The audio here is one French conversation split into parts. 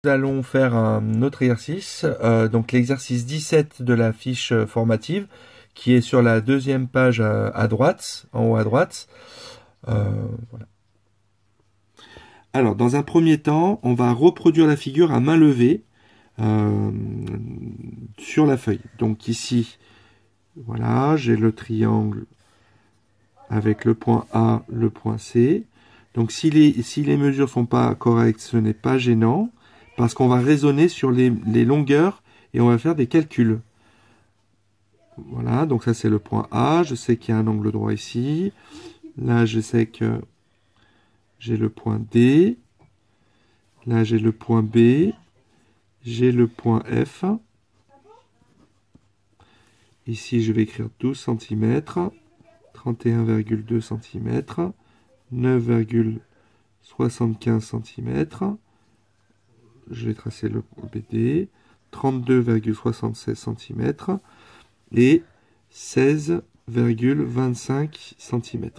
Nous allons faire un autre exercice, donc l'exercice 17 de la fiche formative, qui est sur la deuxième page à droite, en haut à droite. Voilà. Alors, dans un premier temps, on va reproduire la figure à main levée sur la feuille. Donc ici, voilà, j'ai le triangle avec le point A, le point C. Donc si les mesures sont pas correctes, ce n'est pas gênant, parce qu'on va raisonner sur les longueurs et on va faire des calculs. Voilà, donc ça c'est le point A, je sais qu'il y a un angle droit ici. Là, je sais que j'ai le point D. Là, j'ai le point B. J'ai le point F. Ici, je vais écrire 12 cm, 31,2 cm, 9,75 cm. Je vais tracer le BD, 32,76 cm et 16,25 cm.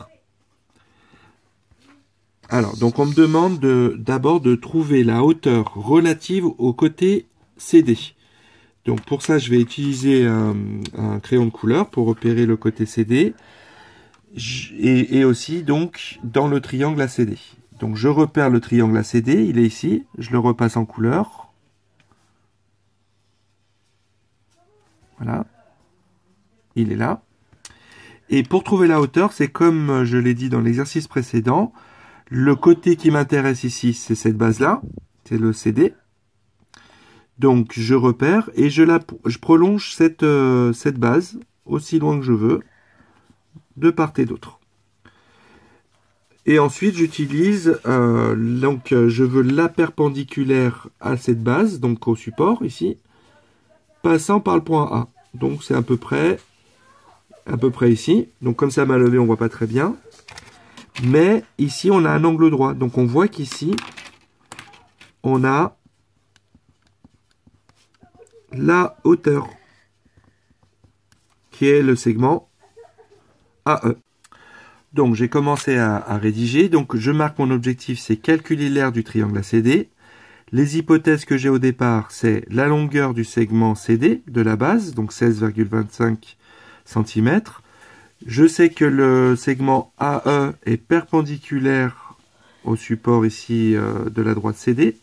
Alors, donc on me demande d'abord de trouver la hauteur relative au côté CD. Donc pour ça, je vais utiliser un crayon de couleur pour repérer le côté CD et aussi donc dans le triangle ACD. Donc je repère le triangle ACD, il est ici, je le repasse en couleur. Voilà, il est là. Et pour trouver la hauteur, c'est comme je l'ai dit dans l'exercice précédent, le côté qui m'intéresse ici, c'est cette base-là, c'est le CD. Donc je repère et je prolonge cette base aussi loin que je veux, de part et d'autre. Et ensuite j'utilise, je veux la perpendiculaire à cette base, donc au support ici, passant par le point A. Donc c'est à peu près ici. Donc comme ça à main levée on voit pas très bien. Mais ici on a un angle droit. Donc on voit qu'ici on a la hauteur qui est le segment AE. Donc j'ai commencé à rédiger. Donc je marque mon objectif, c'est calculer l'aire du triangle ACD. Les hypothèses que j'ai au départ, c'est la longueur du segment CD de la base, donc 16,25 cm. Je sais que le segment AE est perpendiculaire au support ici de la droite CD.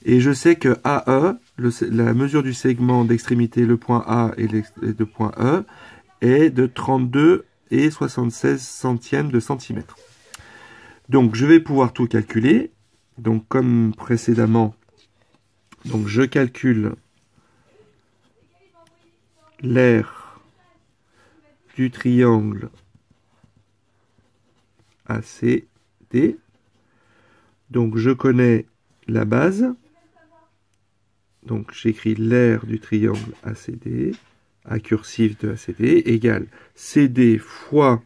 Et je sais que AE, la mesure du segment d'extrémité, le point A et le point E, est de 32,76 centièmes de centimètre. Donc je vais pouvoir tout calculer. Donc comme précédemment, donc je calcule l'aire du triangle ACD. Donc je connais la base. Donc j'écris l'aire du triangle ACD, à cursive de ACD, égale CD fois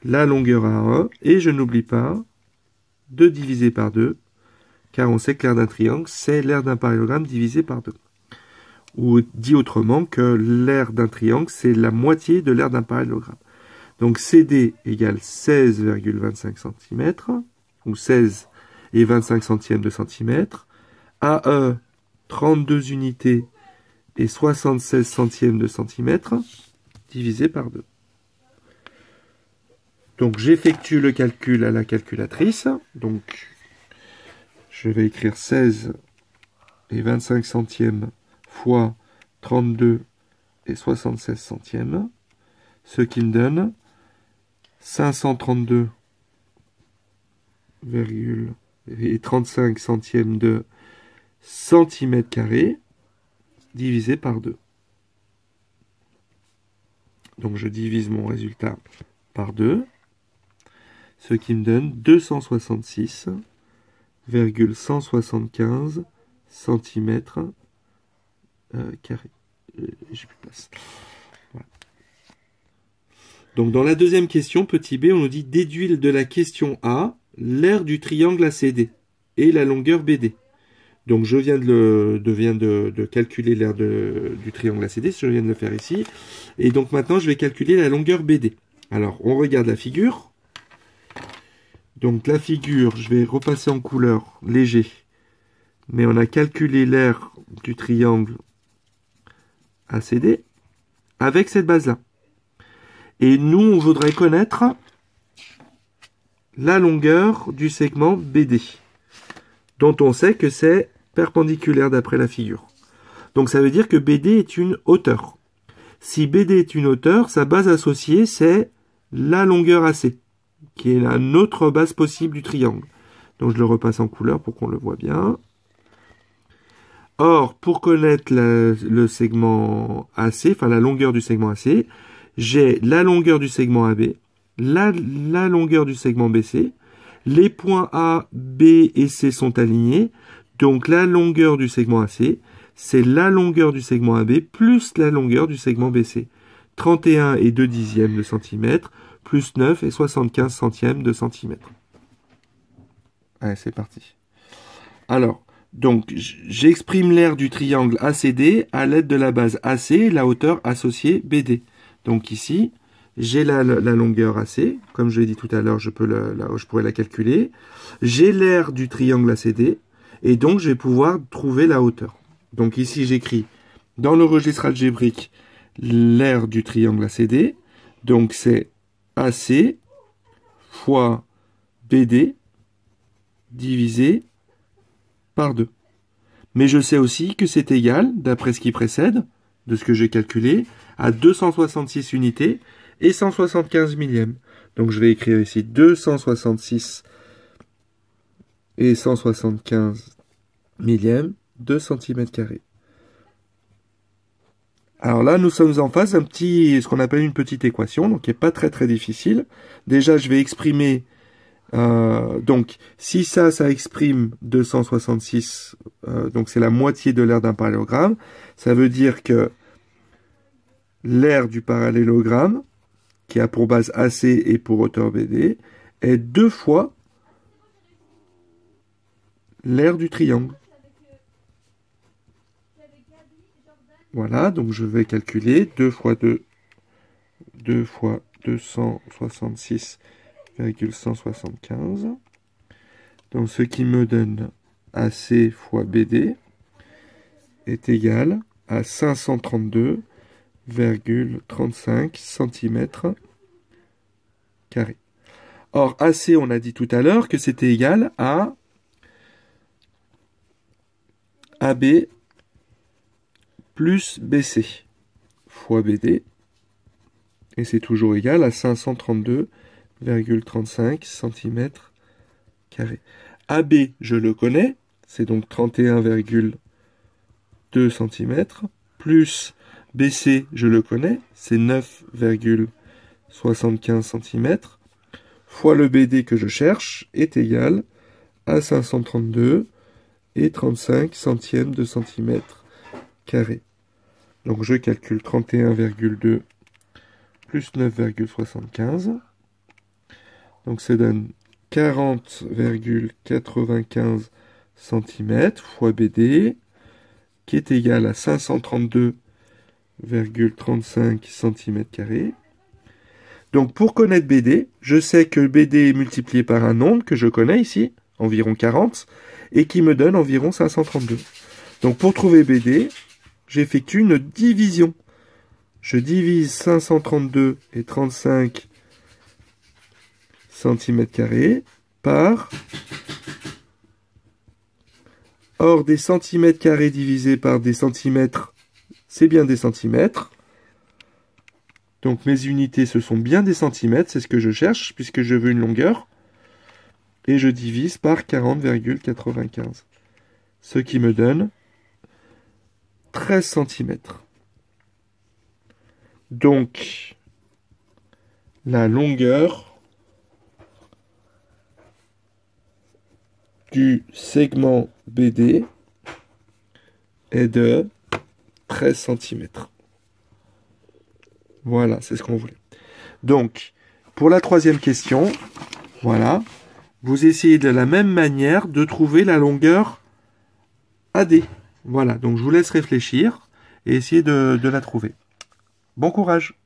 la longueur AE, et je n'oublie pas de diviser par 2, car on sait que l'aire d'un triangle, c'est l'aire d'un parallélogramme divisé par 2. Ou dit autrement que l'aire d'un triangle, c'est la moitié de l'aire d'un parallélogramme. Donc CD égale 16,25 cm, ou 16,25 centièmes de centimètre, AE 32 unités et 76 centièmes de centimètre, divisé par 2. Donc j'effectue le calcul à la calculatrice. Donc je vais écrire 16,25 centièmes fois 32 et 76 centièmes, ce qui me donne 532,35 centièmes de centimètre carré divisé par 2. Donc je divise mon résultat par 2, ce qui me donne 266,175 centimètres carrés. J'ai plus de place. Voilà. Donc dans la deuxième question, petit b, on nous dit déduire de la question A l'aire du triangle ACD et la longueur BD. Donc je viens de calculer l'aire du triangle ACD, je viens de le faire ici. Et donc maintenant je vais calculer la longueur BD. Alors on regarde la figure. Donc la figure, je vais repasser en couleur léger. mais on a calculé l'aire du triangle ACD avec cette base-là. Et nous, on voudrait connaître la longueur du segment BD, dont on sait que c'est perpendiculaire d'après la figure. Donc ça veut dire que BD est une hauteur. Si BD est une hauteur, sa base associée, c'est la longueur AC, qui est une autre base possible du triangle. Donc je le repasse en couleur pour qu'on le voit bien. Or, pour connaître le segment AC, enfin la longueur du segment AC, j'ai la longueur du segment AB, la longueur du segment BC, les points A, B et C sont alignés, donc la longueur du segment AC, c'est la longueur du segment AB plus la longueur du segment BC. 31 et 2 dixièmes de centimètre, plus 9 et 75 centièmes de centimètre. Allez, c'est parti. Alors, donc, j'exprime l'aire du triangle ACD à l'aide de la base AC, la hauteur associée BD. Donc ici, j'ai la longueur AC, comme je l'ai dit tout à l'heure, je pourrais la calculer. J'ai l'aire du triangle ACD, et donc je vais pouvoir trouver la hauteur. Donc ici, j'écris dans le registre algébrique l'aire du triangle ACD, donc c'est AC fois BD divisé par 2. Mais je sais aussi que c'est égal, d'après ce qui précède, de ce que j'ai calculé, à 266 unités et 175 millièmes. Donc je vais écrire ici 266 et 175 millièmes de centimètres carrés. Alors là, nous sommes en face d'un ce qu'on appelle une petite équation, donc qui n'est pas très difficile. Déjà, je vais exprimer, donc si ça exprime 266, donc c'est la moitié de l'aire d'un parallélogramme, ça veut dire que l'aire du parallélogramme, qui a pour base AC et pour hauteur BD, est 2 fois l'aire du triangle. Voilà, donc je vais calculer 2 fois 2, 2 fois 266,175. Donc ce qui me donne AC fois BD est égal à 532,35 cm². Or, AC, on a dit tout à l'heure que c'était égal à AB plus BC fois BD, et c'est toujours égal à 532,35 cm². AB, je le connais, c'est donc 31,2 cm, plus BC, je le connais, c'est 9,75 cm, fois le BD que je cherche est égal à 532,35 centièmes de centimètre carré. Donc je calcule 31,2 plus 9,75. Donc ça donne 40,95 cm fois BD, qui est égal à 532,35 cm². Donc pour connaître BD, je sais que BD est multiplié par un nombre que je connais ici, environ 40, et qui me donne environ 532. Donc pour trouver BD, j'effectue une division. Je divise 532,35 cm² par... Or, des centimètres carrés divisés par des centimètres, c'est bien des centimètres. Donc mes unités, ce sont bien des centimètres, c'est ce que je cherche, puisque je veux une longueur. Et je divise par 40,95. Ce qui me donne 13 cm. Donc, la longueur du segment BD est de 13 cm. Voilà, c'est ce qu'on voulait. Donc, pour la troisième question, voilà, vous essayez de la même manière de trouver la longueur AD. Voilà, donc je vous laisse réfléchir et essayer de la trouver. Bon courage!